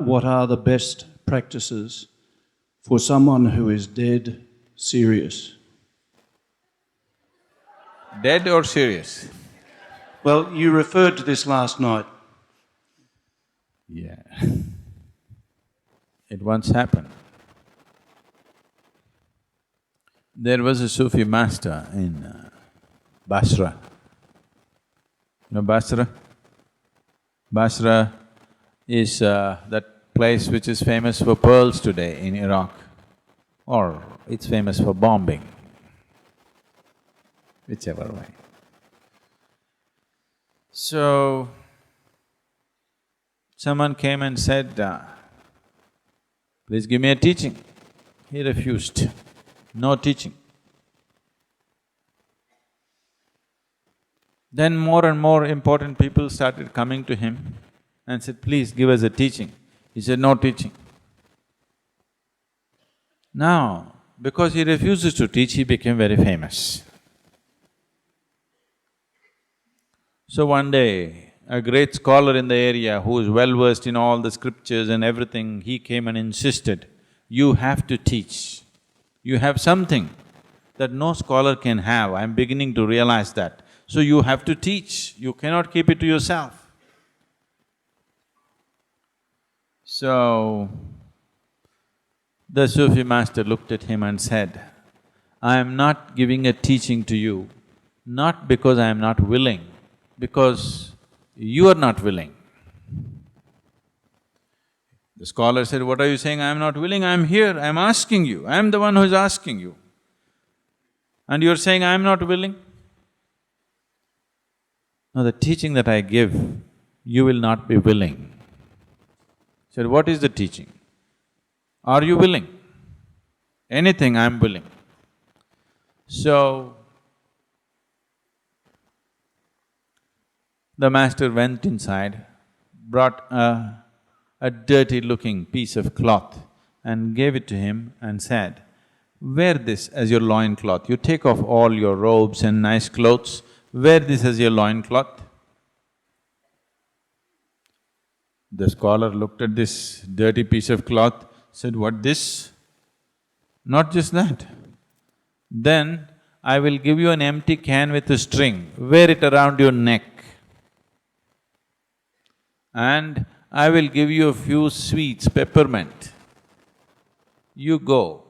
what are the best practices for someone who is dead serious? Dead or serious? Well, you referred to this last night. Yeah. It once happened. There was a Sufi master in Basra. You know Basra? Basra is that place which is famous for pearls today in Iraq, or it's famous for bombing, whichever way. So, someone came and said, please give me a teaching. He refused, no teaching. Then more and more important people started coming to him and said, please give us a teaching. He said, no teaching. Now, because he refuses to teach, he became very famous. So one day, a great scholar in the area who is well-versed in all the scriptures and everything, he came and insisted, you have to teach. You have something that no scholar can have, I'm beginning to realize that. So you have to teach, you cannot keep it to yourself. So, the Sufi master looked at him and said, I am not giving a teaching to you, not because I am not willing, because you are not willing. The scholar said, what are you saying? I am not willing, I am here, I am asking you, I am the one who is asking you. And you are saying, I am not willing? Now the teaching that I give, you will not be willing. He said, what is the teaching? Are you willing? Anything, I am willing. So, the master went inside, brought a dirty-looking piece of cloth and gave it to him and said, wear this as your loincloth. You take off all your robes and nice clothes, wear this as your loincloth. The scholar looked at this dirty piece of cloth, said, what this? Not just that. Then I will give you an empty can with a string, wear it around your neck. And I will give you a few sweets, peppermint. You go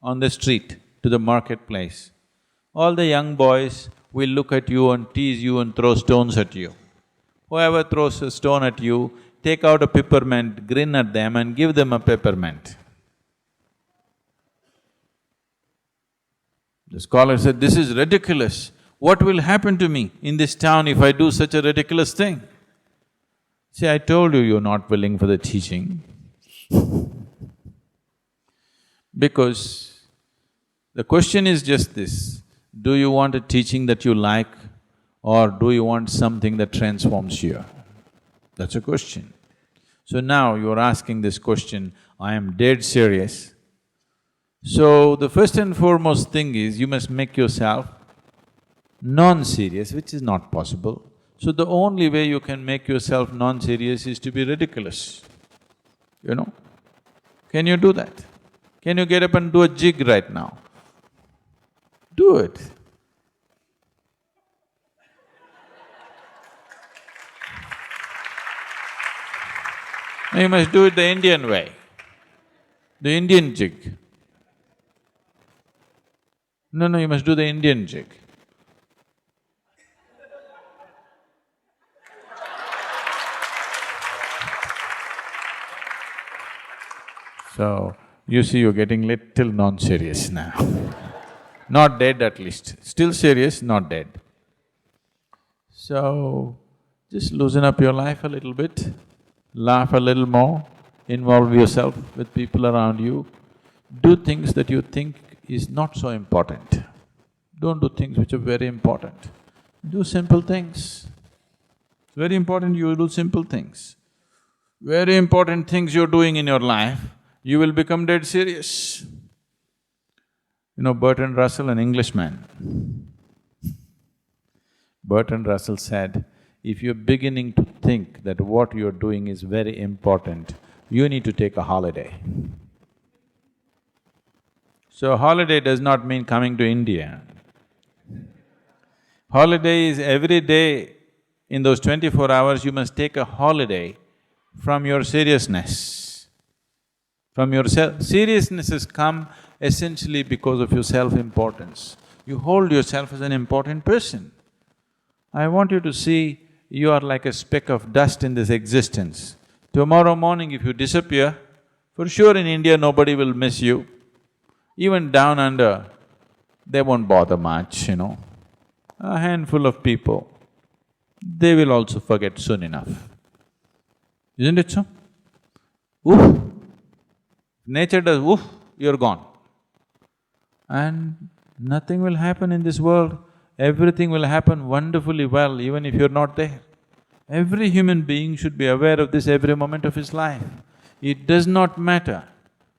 on the street to the marketplace. All the young boys will look at you and tease you and throw stones at you. Whoever throws a stone at you, take out a peppermint, grin at them and give them a peppermint. The scholar said, this is ridiculous. What will happen to me in this town if I do such a ridiculous thing? See, I told you you're not willing for the teaching because the question is just this, do you want a teaching that you like or do you want something that transforms you? That's a question. So now you're asking this question, I am dead serious. So the first and foremost thing is you must make yourself non-serious, which is not possible. So the only way you can make yourself non-serious is to be ridiculous, you know? Can you do that? Can you get up and do a jig right now? Do it. Now you must do it the Indian way, the Indian jig. No, you must do the Indian jig. So, you see you're getting little non-serious now. Not dead at least, still serious, not dead. So, just loosen up your life a little bit, laugh a little more, involve yourself with people around you, do things that you think is not so important. Don't do things which are very important. Do simple things. It's very important you do simple things. Very important things you're doing in your life, you will become dead serious. You know Bertrand Russell, an Englishman. Bertrand Russell said, if you're beginning to think that what you're doing is very important, you need to take a holiday. So holiday does not mean coming to India. Holiday is every day, in those 24 hours, you must take a holiday from your seriousness. From your seriousness has come essentially because of your self-importance. You hold yourself as an important person. I want you to see you are like a speck of dust in this existence. Tomorrow morning if you disappear, for sure in India nobody will miss you. Even down under, they won't bother much, A handful of people, they will also forget soon enough. Isn't it so? Oof! Nature does oof, you're gone. And nothing will happen in this world. Everything will happen wonderfully well even if you're not there. Every human being should be aware of this every moment of his life. It does not matter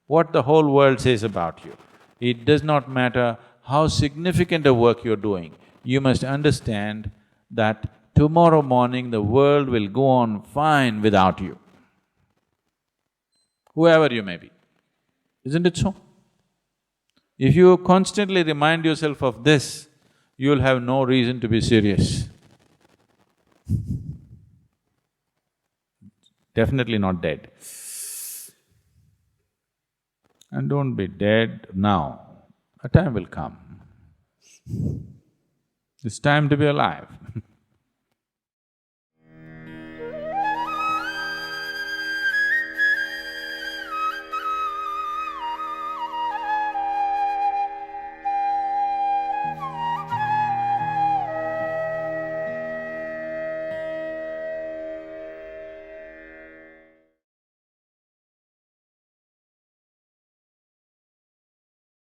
what the whole world says about you. It does not matter how significant a work you're doing. You must understand that tomorrow morning the world will go on fine without you, whoever you may be. Isn't it so? If you constantly remind yourself of this, you'll have no reason to be serious. Definitely not dead. And don't be dead now. A time will come. It's time to be alive